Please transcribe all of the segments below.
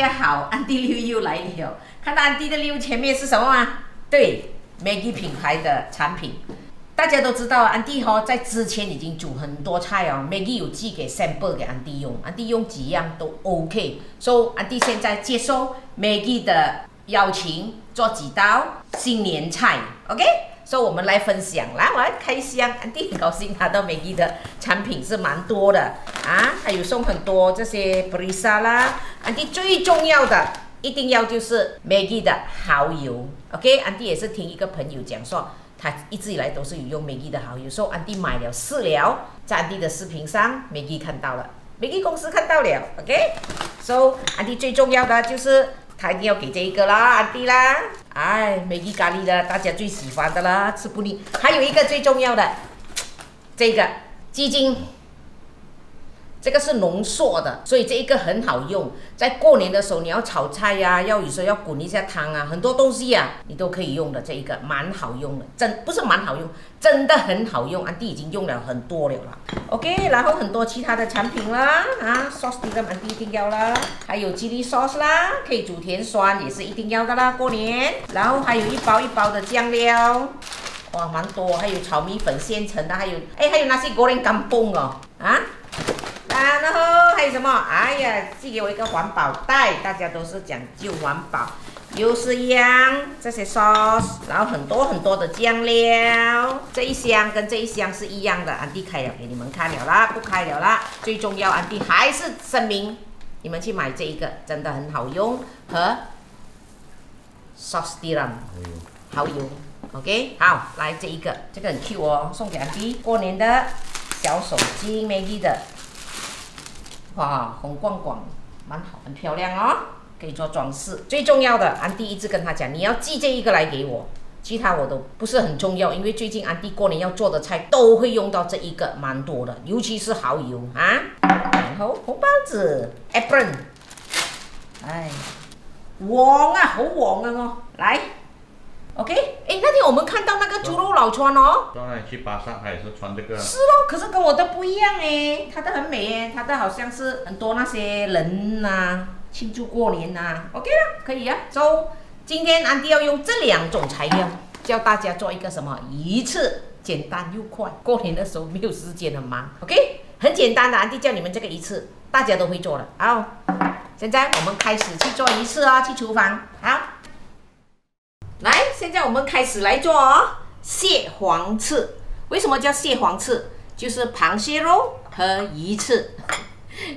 家好，安迪六又来了。看到安迪的六前面是什么吗？对 ，Maggi 品牌的产品。大家都知道，安迪在之前已经煮很多菜哦。Maggi 有寄给 sample 给安迪用，安迪用几样都 OK。所以安迪现在接受 Maggi 的邀请，做几道新年菜 ，OK？ 所以我们来分享，来，我来开箱。安迪很高兴拿到 Maggi 的产品是蛮多的啊，还有送很多这些 brisa 啦。安迪最重要的一定要就是 Maggi 的蚝油 ，OK？ 安迪也是听一个朋友讲说，他一直以来都是有用 Maggi 的蚝油，所以安迪买了试了，在安迪的视频上 Maggi 看到了 ，Maggi 公司看到了 ，OK？ 所以安迪最重要的就是。他一定要给这一个啦，安迪啦，哎，Maggi咖喱的大家最喜欢的啦，吃不腻。还有一个最重要的，这个鸡精，这个是浓缩的，所以这一个很好用。在过年的时候，你要炒菜呀、有时候要滚一下汤啊，很多东西啊，你都可以用的。这一个蛮好用的，不是蛮好用，真的很好用。安迪已经用了很多了啦。OK， 然后很多其他的产品啦，sauce 这个安迪一定要啦，还有chili sauce 啦，可以煮甜酸也是一定要的啦，过年。然后还有一包一包的酱料，哇，蛮多，还有炒米粉现成的，还有nasi goreng kampung 哦，然后还有什么？哎呀，寄给我一个环保袋，大家都是讲究环保，又是一样这些 sauce， 然后很多很多的酱料，这一箱跟这一箱是一样的，安迪开了给你们看了啦，不开了啦。最重要，安迪还是声明，你们去买这一个真的很好用，和 sauce tiram 蚝油 ，OK， 好，来这一个，这个很 Q 哦，送给安迪过年的小手巾 ，Maggi 的。哇，红光光，蛮好，很漂亮哦，可以做装饰。最重要的，安迪一直跟他讲，你要寄这一个来给我，其他我都不是很重要，因为最近安迪过年要做的菜都会用到这一个，蛮多的，尤其是蚝油啊。然后红包子 ，apron， 哎，旺啊，好旺啊哦，来。OK， 哎，那天我们看到那个猪肉老穿哦，对，去巴萨他也是穿这个。是咯，可是跟我的不一样哎，他的很美哎，他的好像是很多那些人呐、庆祝过年呐、OK 了，可以啊。So， 今天安迪要用这两种材料，教大家做一个什么一次简单又快。过年的时候没有时间很忙 ，OK， 很简单的，安迪教你们这个一次，大家都会做的。好，现在我们开始去做一次哦，去厨房。好。来，现在我们开始来做蟹黄翅。为什么叫蟹黄翅？就是螃蟹肉和鱼翅。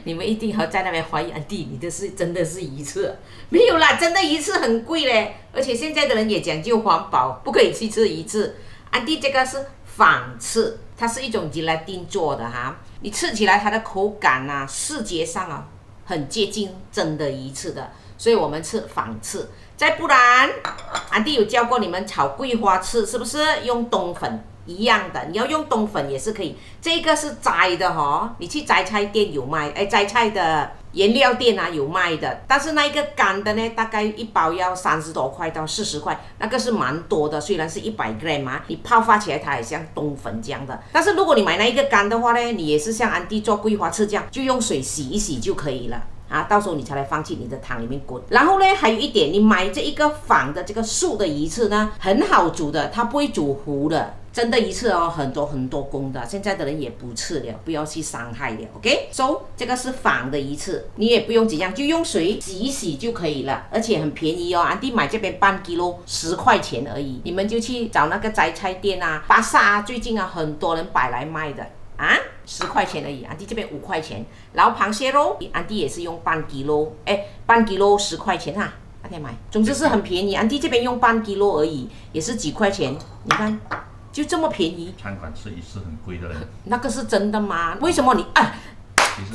你们一定要在那边怀疑安迪，你的是真的是鱼翅？没有啦，真的鱼翅很贵嘞，而且现在的人也讲究环保，不可以去吃鱼翅。安迪这个是仿翅，它是一种 gelatin 做的哈，你吃起来它的口感啊，视觉上啊，很接近真的鱼翅的，所以我们吃仿翅。再不然，安迪有教过你们炒桂花翅，是不是用冬粉一样的？你要用冬粉也是可以。这个是摘的哈，你去摘菜店有卖，摘菜的原料店啊有卖的。但是那一个干的呢，大概一包要30多块到40块，那个是蛮多的。虽然是100 gram 啊，你泡发起来它也像冬粉这样的。但是如果你买那一个干的话呢，你也是像安迪做桂花翅这样，就用水洗一洗就可以了。到时候你才来放进你的汤里面滚。然后呢，还有一点，你买这一个仿的这个素的鱼翅呢，很好煮的，它不会煮糊的。真的鱼翅哦，很多很多工的，现在的人也不吃了，不要去伤害了 ，OK？So 这个是仿的鱼翅，你也不用怎样，就用水洗一洗就可以了，而且很便宜哦。安迪买这边半 kg 10块钱而已，你们就去找那个摘菜店啊，巴萨啊，最近啊很多人摆来卖的。10块钱而已，安迪这边5块钱。然后螃蟹肉，安迪也是用半 kg， 半 kg 10块钱哈，大家买。总之是很便宜，安迪这边用半 kg 而已，也是几块钱。你看，就这么便宜。餐馆吃一次很贵的嘞。那个是真的吗？为什么你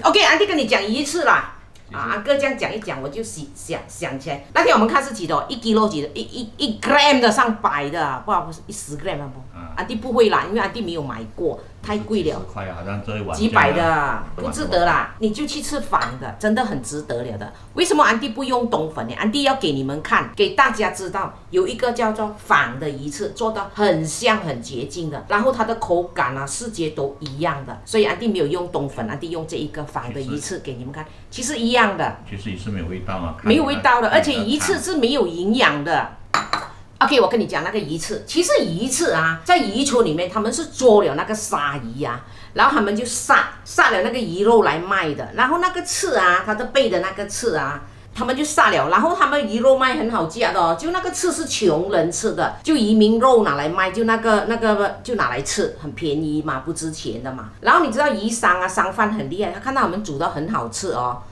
？OK， 安迪跟你讲一次啦。安哥这样讲一讲，我就想起来，那天我们看是几多，1 kg 几的，1 gram 的上百的，不是10 gram 不？安迪不会啦，因为安迪没有买过，太贵了。10块好像这一碗几百的，不值得啦，你就去吃仿的，真的很值得了的。为什么安迪不用冬粉呢？安迪要给你们看，给大家知道，有一个叫做仿的鱼翅，做的很像、很洁净的，然后它的口感啊、视觉都一样的。所以安迪没有用冬粉，安迪用这一个仿的鱼翅给你们看，其实一样的。其实鱼翅没有味道嘛，没有味道的，而且鱼翅是没有营养的。OK， 我跟你讲那个鱼翅，其实鱼翅啊，在渔村里面他们是捉了那个鲨鱼啊，然后他们就杀了那个鱼肉来卖的，然后那个翅啊，它的背的那个翅啊，他们就杀了，然后他们鱼肉卖很好价的哦，就那个翅是穷人吃的，就渔民肉拿来卖，就那个就拿来吃，很便宜嘛，不值钱的嘛。然后你知道鱼商啊，商贩很厉害，他看到他们煮的很好吃哦，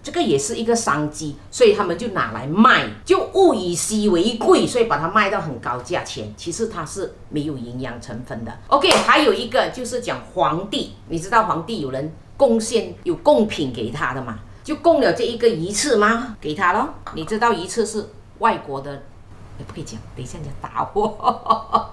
这个也是一个商机，所以他们就拿来卖，就物以稀为贵，所以把它卖到很高价钱。其实它是没有营养成分的。OK， 还有一个就是讲皇帝，你知道皇帝有人贡献有贡品给他的嘛？就供了这一个鱼翅吗？给他咯。你知道鱼翅是外国的，也不可以讲，等一下人家打我。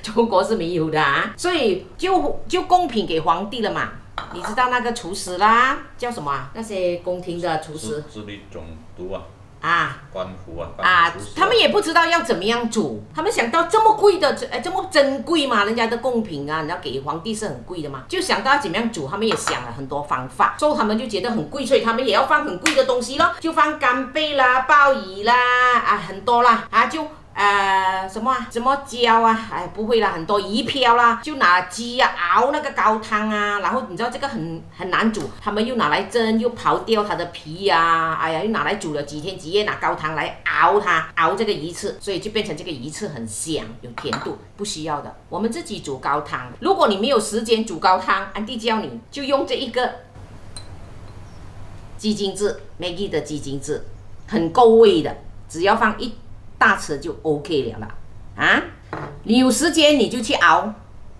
中国是没有的啊，所以就贡品给皇帝了嘛。你知道那个厨师啦，叫什么啊？那些宫廷的厨师，智力总督啊，官府啊，他们也不知道要怎么样煮，他们想到这么贵的，这么珍贵嘛，人家的贡品啊，你要给皇帝是很贵的嘛，就想到怎么样煮，他们也想了很多方法，所以他们就觉得很贵，所以他们也要放很贵的东西咯，就放干贝啦、鲍鱼啦，很多啦，什么椒啊，不会啦，很多鱼漂啦，就拿鸡啊熬那个高汤啊，然后你知道这个很难煮，他们又拿来蒸，又刨掉它的皮啊，又拿来煮了几天几夜，拿高汤来熬这个鱼翅，所以就变成这个鱼翅很香，有甜度，不需要的，我们自己煮高汤。如果你没有时间煮高汤，安迪教你就用这一个鸡精汁 ，Maggi 的鸡精汁，很够味的，只要放1大匙就 OK 了啦。你有时间你就去熬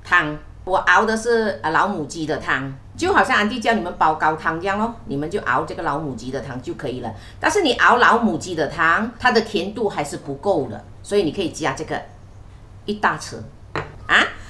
汤，我熬的是老母鸡的汤，就好像安迪教你们煲高汤这样咯，你们就熬这个老母鸡的汤就可以了。但是你熬老母鸡的汤，它的甜度还是不够的，所以你可以加这个1大匙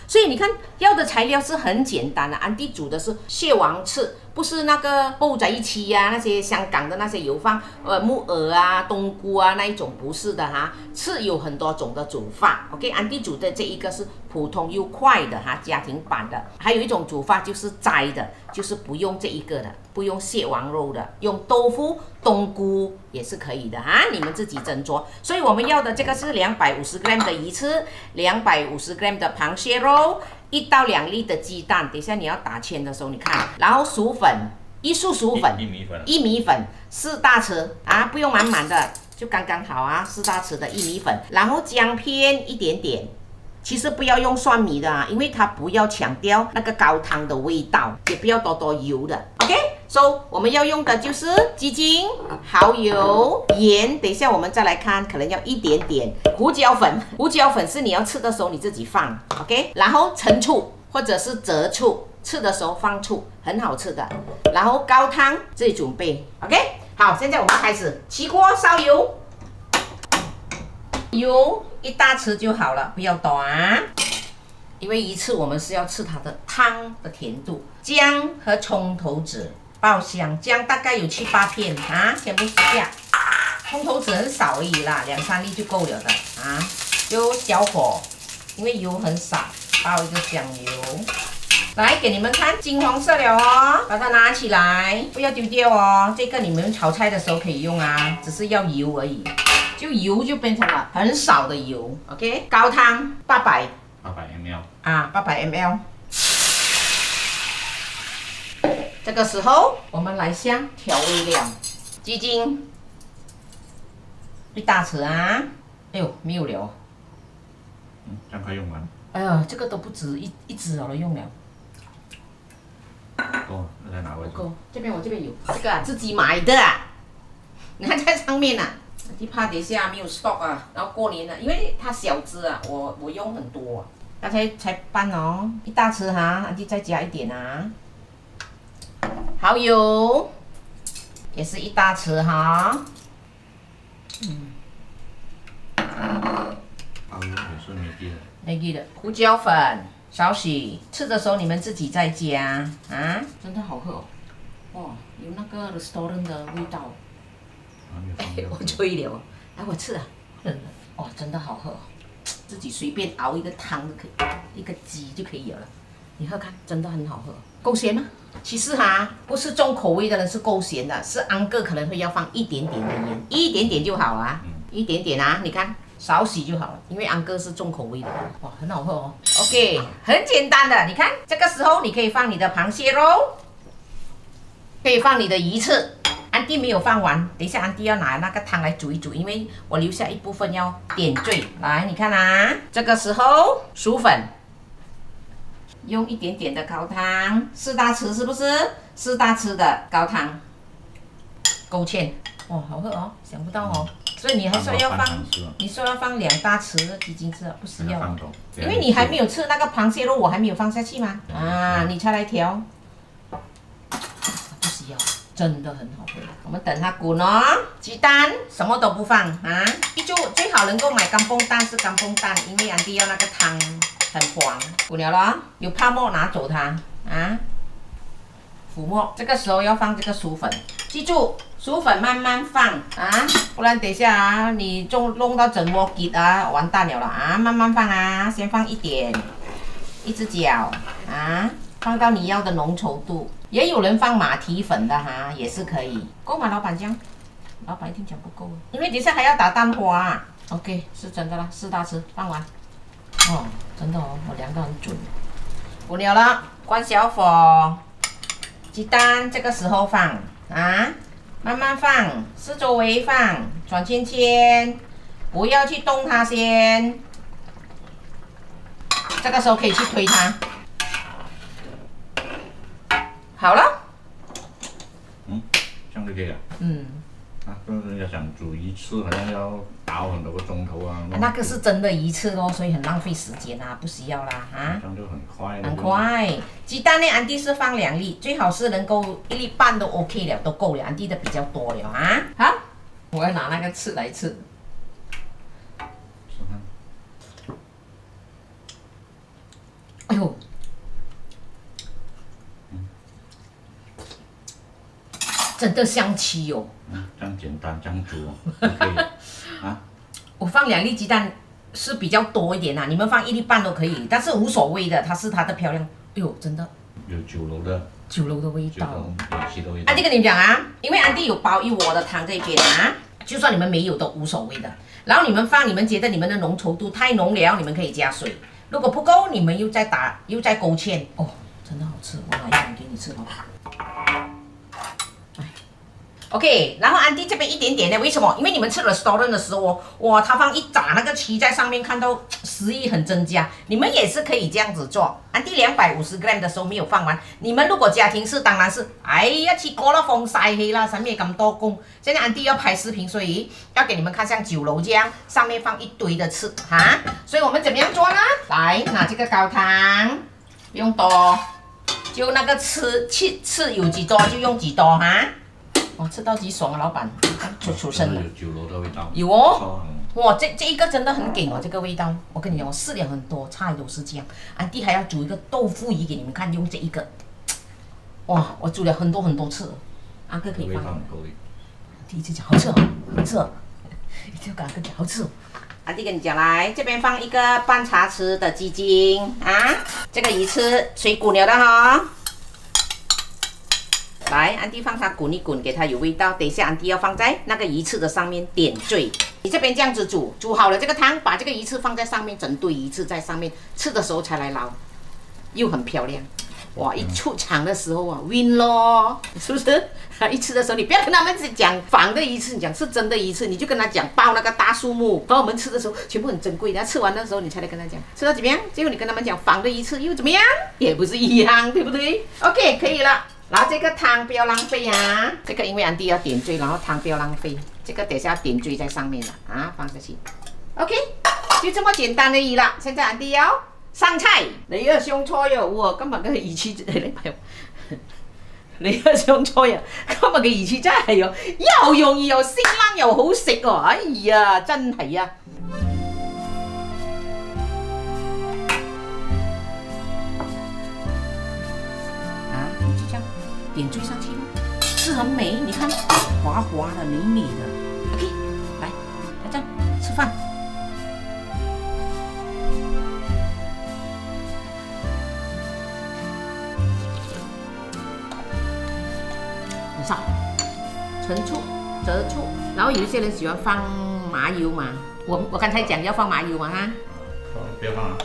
所以你看要的材料是很简单的，安迪煮的是蟹王翅，不是那个煲在一起那些香港的那些有放木耳啊、冬菇啊那一种，不是的翅有很多种的煮法。OK， 安迪煮的这一个是普通又快的家庭版的，还有一种煮法就是摘的，就是不用这一个的，不用蟹王肉的，用豆腐、冬菇也是可以的你们自己斟酌。所以我们要的这个是250g 的鱼翅，250g 的螃蟹肉，1到2粒的鸡蛋。等一下你要打芡的时候你看，然后薯粉，1束薯粉，1米粉，4大匙不用满满的，就刚刚好4大匙的1米粉，然后姜片一点点。其实不要用蒜米的因为它不要强调那个高汤的味道，也不要多油的。OK，so 我们要用的就是鸡精、蚝油、盐。等一下我们再来看，可能要一点点胡椒粉。胡椒粉是你要吃的时候你自己放。OK， 然后陈醋或者是折醋，吃的时候放醋，很好吃的。然后高汤自己准备。OK， 好，现在我们开始起锅烧油。油1大匙就好了，不要多因为鱼翅我们是要吃它的汤的甜度。姜和葱头子爆香，姜大概有7、8片全部下。葱头子很少而已啦，2、3粒就够了的就小火，因为油很少，爆一个香油。来给你们看金黄色了把它拿起来，不要丢掉这个你们炒菜的时候可以用只是要油而已。就油就变成了很少的油 ，OK， 高汤800 ml 800 ml。这个时候我们来下调味料，鸡精1大匙哎呦没有了这样快用完。哎呀，这个都不止一支了用了。够，再拿回去。够，这边我这边有这个自己买的你看在上面你怕等一下没有 stock 然后过年了，因为它小只我用很多刚才才拌1大匙安迪再加一点蚝油也是1大匙蚝油也是Maggi的胡椒粉少许，吃的时候你们自己在家啊，真的好喝哦，哇，有那个 restaurant 的味道。哎，我吹了，来我吃啊，哦，真的好喝哦，自己随便熬一个汤就可以，一个鸡就可以有了。你喝看，真的很好喝，够咸吗？其实哈，不是重口味的人是够咸的，是安哥可能会要放一点点的盐，一点点就好了啊，一点点啊，你看。 少许就好了，因为安哥是重口味的，哇，很好喝哦。OK， 很简单的，你看这个时候你可以放你的螃蟹肉，可以放你的鱼翅。安迪没有放完，等一下安迪要拿那个汤来煮一煮，因为我留下一部分要点缀。来，你看啊，这个时候薯粉，用一点点的高汤，4大匙是不是？4大匙的高汤，勾芡，哇，好喝哦，想不到哦。 所以你还说要放，你说要放2大匙的鸡精汁，不是要？因为你还没有吃那个螃蟹肉，我还没有放下去嘛。啊，你才来调，不需要，真的很好喝。我们等它滚哦。鸡蛋什么都不放啊，就最好能够买干崩蛋是干崩蛋，因为安迪要那个汤很黄。滚了咯，有泡沫拿走它啊。浮沫，这个时候要放这个薯粉，记住。 薯粉慢慢放啊，不然等一下啊，你弄到整锅给啊，完蛋了啊！慢慢放啊，先放一点，一只脚啊，放到你要的浓稠度。也有人放马蹄粉的哈，也是可以。够吗，老板这样？老板一定讲不够，因为等一下还要打蛋花、啊。OK， 是真的啦，4大匙放完。哦，真的哦，我量得很准。滚了了，关小火。鸡蛋这个时候放啊。 慢慢放，四周围放，转圈圈，不要去动它先。这个时候可以去推它。好了。这样就可以了。啊，不然人家想煮鱼翅，好像要熬很多个钟头啊。那个是真的鱼翅咯，所以很浪费时间啊，不需要啦啊。这样就很快。很快。鸡蛋呢，安迪是放2粒，最好是能够1粒半都 OK 了，都够了。安迪的比较多了啊。好，我要拿那个翅来吃。哎呦。 真的香气哦！这样简单，这样煮就可以啊。我放2粒鸡蛋是比较多一点啦，你们放1粒半都可以，但是无所谓的，它的漂亮。哎呦，真的有酒楼的味道。安迪跟你们讲啊，因为安迪有煲1锅的汤这边啊，就算你们没有都无所谓的。然后你们放，你们觉得你们的浓稠度太浓了，你们可以加水。如果不够，你们又再勾芡。哦，真的好吃，我拿一碗给你吃吧。 OK， 然后安迪这边一点点的，为什么？因为你们吃 restaurant 的时候，哇，他放一炸那个蛆在上面，看到食欲很增加。你们也是可以这样子做。安迪250 gram 的时候没有放完，你们如果家庭式，当然是，哎呀，起锅了風曬氣啦，使咩咁多工？現在安迪要拍視頻，所以要給你們看像酒樓這樣，上面放一堆的翅哈。所以我們怎麼樣做呢？來，拿這個高湯，不用多，就那個翅有幾多就用幾多哈。 哇，吃到极爽啊，老板，出生了。有酒楼的味道。有哦，哇，这一个真的很给哦，这个味道。我跟你讲，我试了很多菜都是这样。安迪还要煮一个豆腐鱼给你们看，用这一个。哇，我煮了很多次，安哥可以放。第一次讲好吃哦，好吃哦，一定要跟安哥讲好吃哦。安迪跟你讲，来这边放一个半茶匙的鸡精啊，这个鱼翅水滚了的哈。 来，安迪放它滚一滚，给它有味道。等一下，安迪要放在那个鱼翅的上面点缀。你这边这样子煮，煮好了这个汤，把这个鱼翅放在上面，整堆鱼翅在上面，吃的时候才来捞，又很漂亮。哇，一出场的时候啊 ，win 咯，是不是？一吃的时候，你不要跟他们讲仿的鱼翅，你讲是真的鱼翅，你就跟他讲抱那个大树木。然后我们吃的时候全部很珍贵，然后吃完的时候你才来跟他讲吃到怎么样。结果你跟他们讲仿的鱼翅又怎么样，也不是一样，对不对 ？OK， 可以了。 然后这个汤不要浪费啊！这个因为安迪要点缀，然后汤不要浪费。这个等下点缀在上面了啊，放下去。OK， 就这么简单而已啦。现在安迪要上菜。你個上菜啊！哇，今日嘅魚翅你個上菜啊！今日嘅魚翅真係又容易又鮮冷又好食喎！哎呀，真係啊！点缀上去咯，是很美。你看，滑滑的，美美的。OK， 来，大家吃饭。很少，陈醋、浙醋，然后有一些人喜欢放麻油嘛。我刚才讲要放麻油嘛哈。不要放了。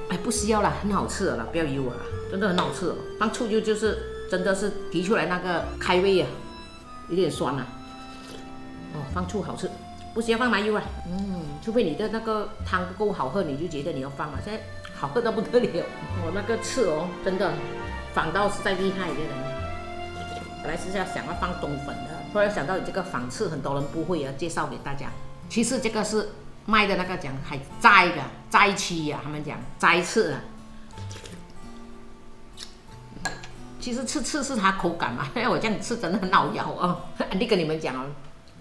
哎，不需要啦，很好吃的啦，不要油啊，真的很好吃哦。放醋就是真的是提出来那个开胃啊，有点酸啊。哦，放醋好吃，不需要放麻油啊。除非你的那个汤不够好喝，你就觉得你要放嘛。现在好喝到不得了，我那个刺哦，真的仿到实在厉害的人。本来是想要放冬粉的，后来想到这个仿刺很多人不会啊，介绍给大家。其实这个是卖的那个讲还摘的摘期啊，他们讲摘刺啊。其实刺是它口感嘛，因为我这样吃真的很好咬啊。你跟你们讲哦，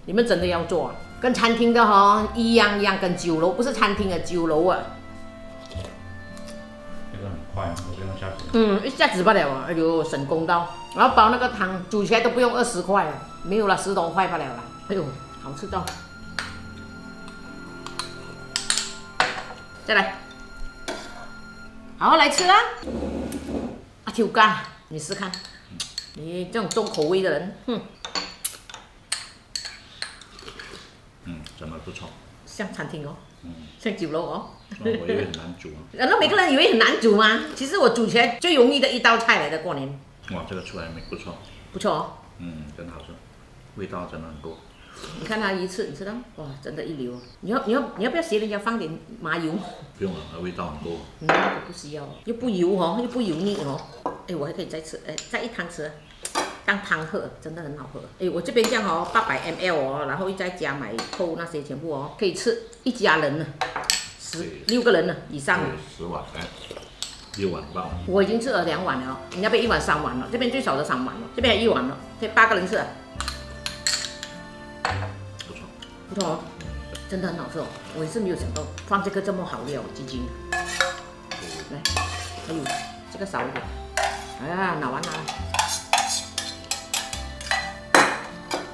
你们真的要做、啊，跟餐厅的哈一样，跟酒楼不是餐厅的酒楼啊。这个很快，我不用下子。一下子罢了啊，哎呦省工刀，然后包那个汤煮起来都不用20块啊，没有了10多块罢了啦。哎呦，好吃到。再来，好好来吃啊！阿秋干，你试看，你这种重口味的人，真的不错。像餐厅哦，像酒楼哦。我以为很难煮啊。那每个人以为很难煮吗？其实我煮起来最容易的一道菜来的，过年。哇，这个出来没不错。不错哦。真好吃，味道真的很够。你看它一次，你知道？哇，真的一流。你要不要学人家放点麻油？不用了，味道很够。那个不需要，又不油哦，又不油腻哦。哎，我还可以再吃，再一汤匙，当汤喝，真的很好喝。哎，我这边这样哦，800 ml 哦，然后再加买扣那些全部哦，可以吃一家人呢，6个人呢以上。10碗6碗半。我已经吃了2碗了哦，你那边1碗3碗了，这边最少的3碗了，这边还1碗了，可以8个人吃。不错哦，真的很好吃哦！我也是没有想到放这个这么好料，鸡精。来，还有这个少一点。啊，拿完了。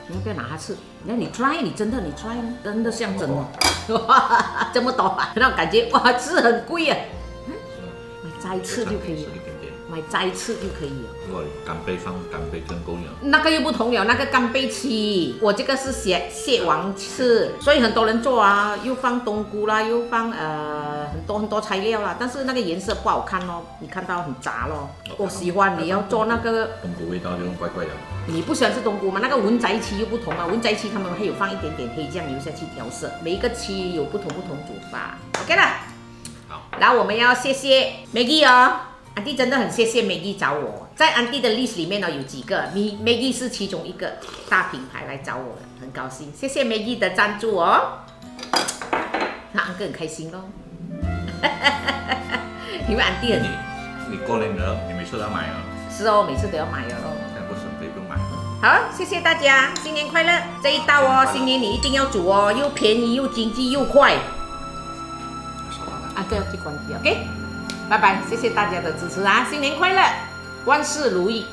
你要不要拿它吃？你 try， 你真的你 try 吗？真的像真的。哇，这么多啊，那种感觉哇，是很贵啊。买摘刺就可以了。买摘刺就可以了。如果干贝放干贝更够了。那个又不同了，那个干贝翅，我这个是蟹王翅，所以很多人做啊，又放冬菇啦，又放很多材料啦，但是那个颜色不好看咯，你看到很杂咯。我喜欢你要做那个冬菇味道就怪怪的。你不喜欢吃冬菇吗？那个文仔翅又不同啊，文仔翅他们还有放一点点黑酱油下去调色，每一个翅有不同煮法。OK 了，好，然后我们要谢谢 Maggie 哦。安迪真的很谢谢 Maggie 找我，在安迪的 list 里面呢有几个，Maggie 是其中一个大品牌来找我的，很高兴，谢谢 Maggie 的赞助哦，那安哥很开心咯，因为安迪很，你过年了，你每次都要买啊？是哦，每次都要买的咯，这样不省费不用买。好，谢谢大家，新年快乐！这一道哦，新年你一定要煮哦，又便宜又经济又快。安哥要去关机 ，OK。拜拜，谢谢大家的支持啊！新年快乐，万事如意。